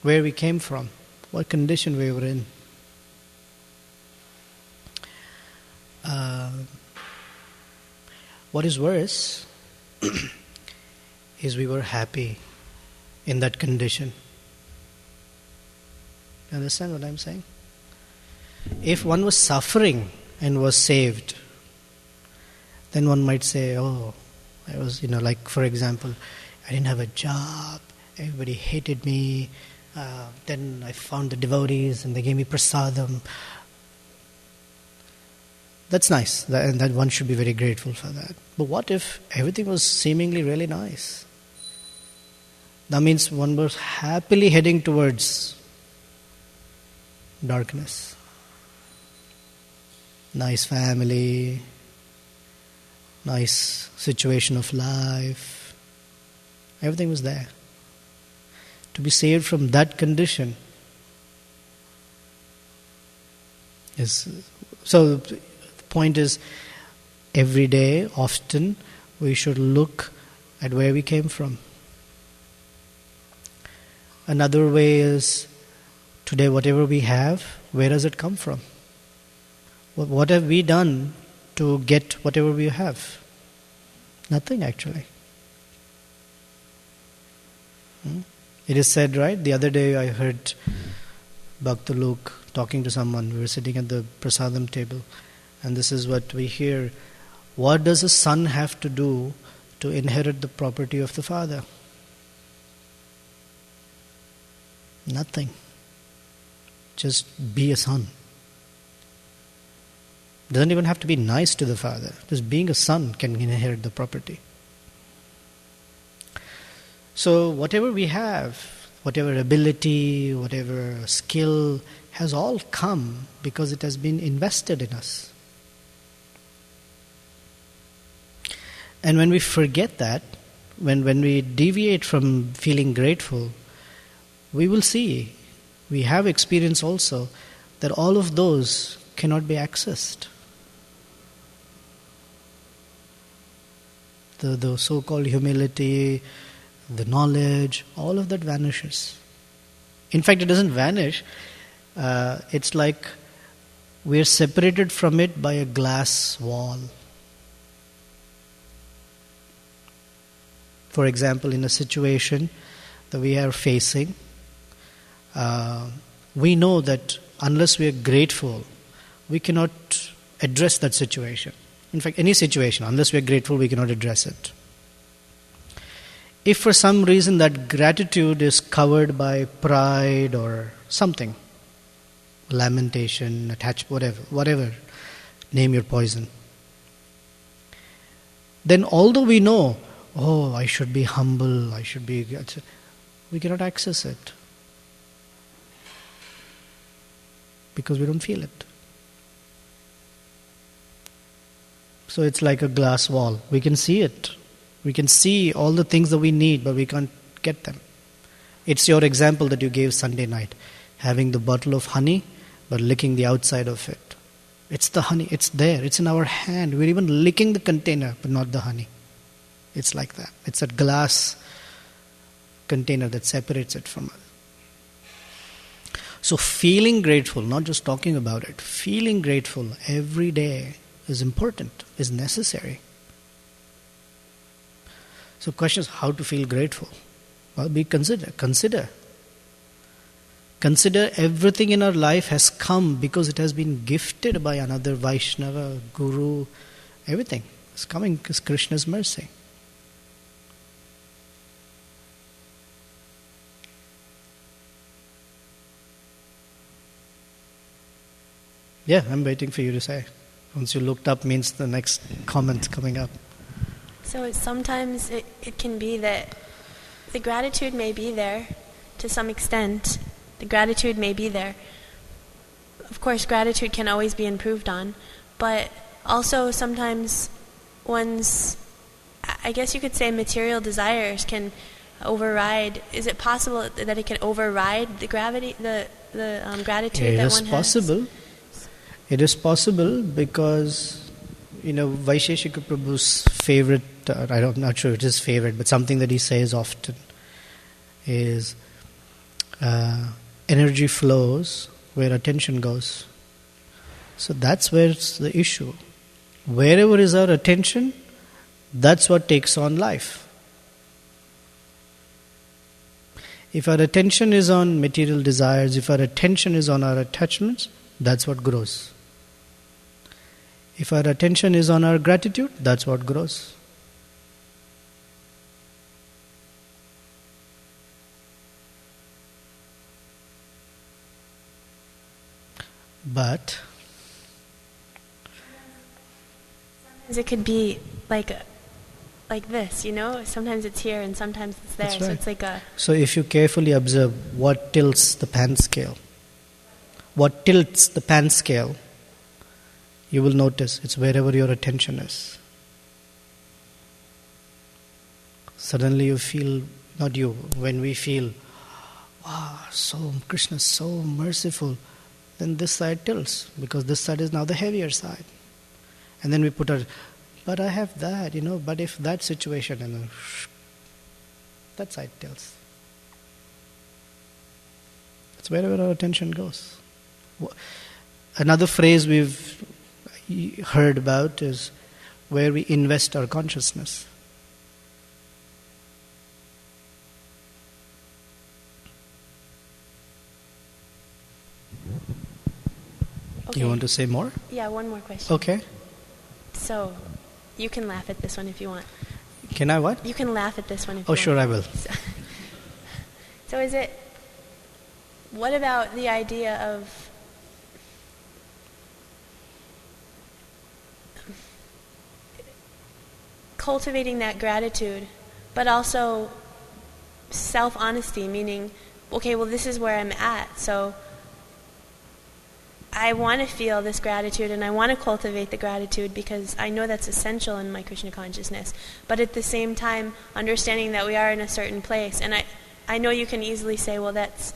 Where we came from, what condition we were in. What is worse is we were happy in that condition. You understand what I'm saying? If one was suffering and was saved, then one might say, oh, I was, like for example, I didn't have a job, everybody hated me, then I found the devotees and they gave me prasadam. That's nice, and that one should be very grateful for that. But what if everything was seemingly really nice? That means one was happily heading towards darkness. Nice family, nice situation of life. Everything was there. To be saved from that condition is... So the point is, every day, often, we should look at where we came from. Another way is, today whatever we have, where does it come from? What have we done to get whatever we have? Nothing, actually. It is said, right? The other day I heard Bhakta Luke talking to someone. We were sitting at the prasadam table, and this is what we hear. What does a son have to do to inherit the property of the father? Nothing. Just be a son. Doesn't even have to be nice to the father. Just being a son can inherit the property. So whatever we have, whatever ability, whatever skill, has all come because it has been invested in us. And when we forget that, when we deviate from feeling grateful, we will see, we have experience also, that all of those cannot be accessed. The so-called humility, the knowledge, all of that vanishes. In fact, it doesn't vanish. It's like we're separated from it by a glass wall. For example, in a situation that we are facing, we know that unless we are grateful, we cannot address that situation. In fact, any situation, unless we are grateful, we cannot address it. If for some reason that gratitude is covered by pride or something, lamentation, attachment, whatever, name your poison, then although we know, oh, I should be humble, we cannot access it because we don't feel it. So it's like a glass wall. We can see it. We can see all the things that we need, but we can't get them. It's your example that you gave Sunday night. Having the bottle of honey, but licking the outside of it. It's the honey. It's there. It's in our hand. We're even licking the container, but not the honey. It's like that. It's a glass container that separates it from us. So feeling grateful, not just talking about it, feeling grateful every day is important, is necessary. So the question is how to feel grateful. Well, consider everything in our life has come because it has been gifted by another Vaishnava, Guru, everything is coming because Krishna's mercy. Yeah, I'm waiting for you to say. Once you looked up means the next comment coming up. So sometimes it can be that the gratitude may be there to some extent. The gratitude may be there. Of course, gratitude can always be improved on. But also sometimes one's, I guess you could say, material desires can override. Is it possible that it can override the gratitude that one has? Possible. It is possible because, Vaisheshika Prabhu's favorite, I'm not sure it is favorite, but something that he says often is energy flows where attention goes. So that's where it's the issue. Wherever is our attention, that's what takes on life. If our attention is on material desires, if our attention is on our attachments, that's what grows. If our attention is on our gratitude, that's what grows. But sometimes it could be like this, Sometimes it's here and sometimes it's there. That's right. So it's like a. So if you carefully observe what tilts the pan scale, you will notice it's wherever your attention is. Suddenly you feel, not you, when we feel, wow, Krishna is so merciful, then this side tilts, because this side is now the heavier side. And then we put but I have that, but if that situation, and then that side tilts. It's wherever our attention goes. Another phrase we've heard about is where we invest our consciousness. Okay. You want to say more? Yeah, one more question. Okay. So, you can laugh at this one if you want. Can I what? You can laugh at this one if you want. Oh, sure, I will. So what about the idea of cultivating that gratitude, but also self-honesty, meaning, okay, well, this is where I'm at, so I want to feel this gratitude and I want to cultivate the gratitude because I know that's essential in my Krishna consciousness. But at the same time, understanding that we are in a certain place. And I know you can easily say, well, that's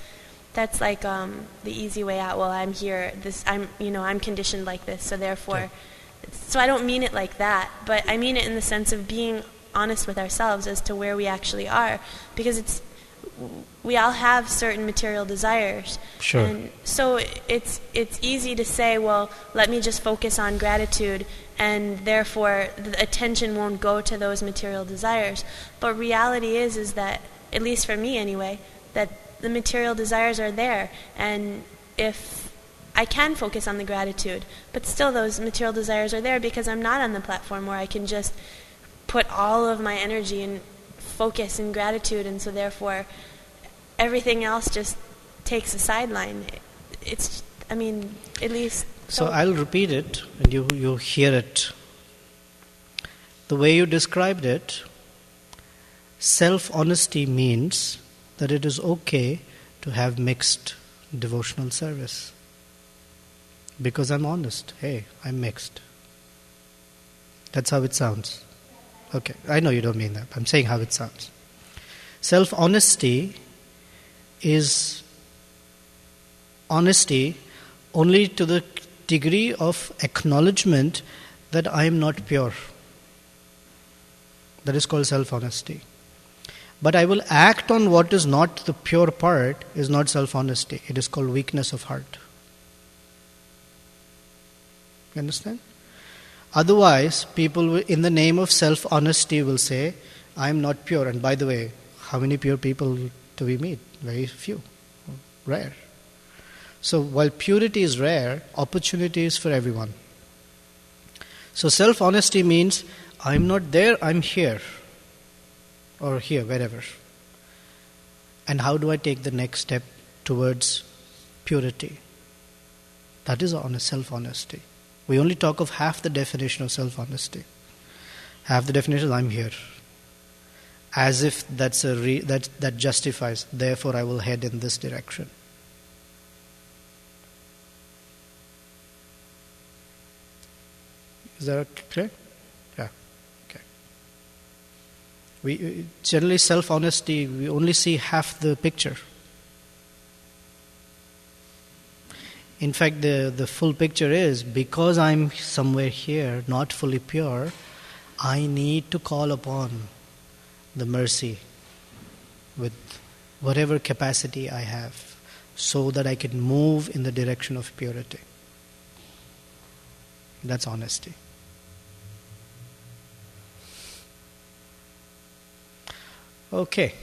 like the easy way out. Well, I'm here. I'm conditioned like this, so therefore. Okay. So I don't mean it like that, but I mean it in the sense of being honest with ourselves as to where we actually are, because we all have certain material desires. Sure. And so it's easy to say, well, let me just focus on gratitude, and therefore the attention won't go to those material desires. But reality is that, at least for me anyway, that the material desires are there, and if I can focus on the gratitude, but still those material desires are there because I'm not on the platform where I can just put all of my energy and focus in gratitude, and so therefore everything else just takes a sideline. At least. So I'll repeat it, and you hear it. The way you described it, self-honesty means that it is okay to have mixed devotional service. Because I'm honest. Hey, I'm mixed. That's how it sounds. Okay, I know you don't mean that. I'm saying how it sounds. Self-honesty is honesty only to the degree of acknowledgement that I am not pure. That is called self-honesty. But I will act on what is not the pure part is not self-honesty. It is called weakness of heart. You understand? Otherwise, people will, in the name of self-honesty will say, I am not pure. And by the way, how many pure people do we meet? Very few. Rare. So while purity is rare, opportunity is for everyone. So self-honesty means, I am not there, I am here. Or here, wherever. And how do I take the next step towards purity? That is honest self-honesty. We only talk of half the definition of self-honesty. Half the definition is I'm here. As if that justifies, therefore I will head in this direction. Is that clear? Yeah. Okay. We generally self-honesty, we only see half the picture. In fact, the full picture is, because I'm somewhere here, not fully pure, I need to call upon the mercy with whatever capacity I have, so that I can move in the direction of purity. That's honesty. Okay.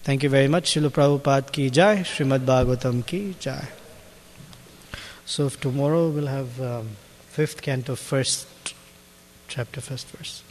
Thank you very much. Srila Prabhupada ki jai, Srimad Bhagavatam ki jai. So tomorrow we'll have 5th canto, 1st chapter, 1st verse.